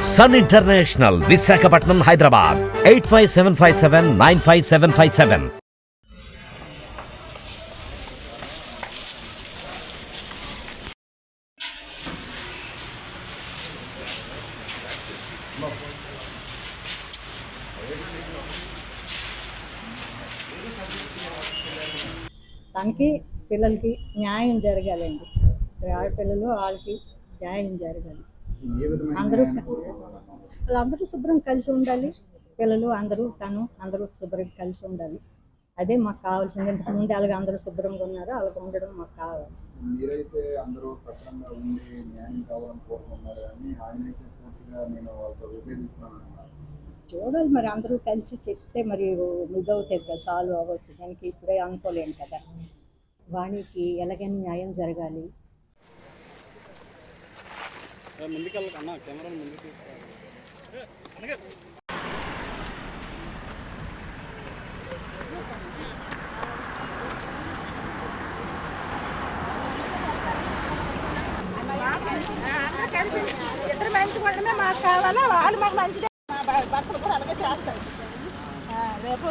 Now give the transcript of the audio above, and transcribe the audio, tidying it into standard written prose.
Sun international, Visakhapatnam, Hyderabad 8575795757. తనకి పిల్లలకి న్యాయం జరగాలండి. ఆడపిల్లలు వాళ్ళకి న్యాయం జరగాలి. వాళ్ళందరూ శుభ్రం కలిసి ఉండాలి. పిల్లలు అందరూ అందరూ శుభ్రం కలిసి ఉండాలి. అదే మాకు కావాల్సింది. ఇంతకుముందు అలాగే అందరూ శుభ్రంగా ఉన్నారో అలాగ ఉండడం మాకు కావాలి. మీరైతే అందరూ సక్రమంగా ఉండి న్యాయం కావాలని కోరుకుంటున్నారు, కానీ ఆయనైతే పూర్తిగా నేను వాళ్ళతో విభేదిస్తున్నాను. చూడాలి మరి, అందరూ కలిసి చెప్తే మరి ఇదవుతుంది కదా, సాల్వ్ అవ్వచ్చు. దానికి ఇప్పుడే అనుకోలేను కదా. వాణికి ఎలాగైనా న్యాయం జరగాలి. ఇద్దరు మంచి ఉండడమే మాకు కావాలా, వాళ్ళు మాకు మంచిదే. మా భర్తలు కూడా అలాగే చేస్తారు. రేపు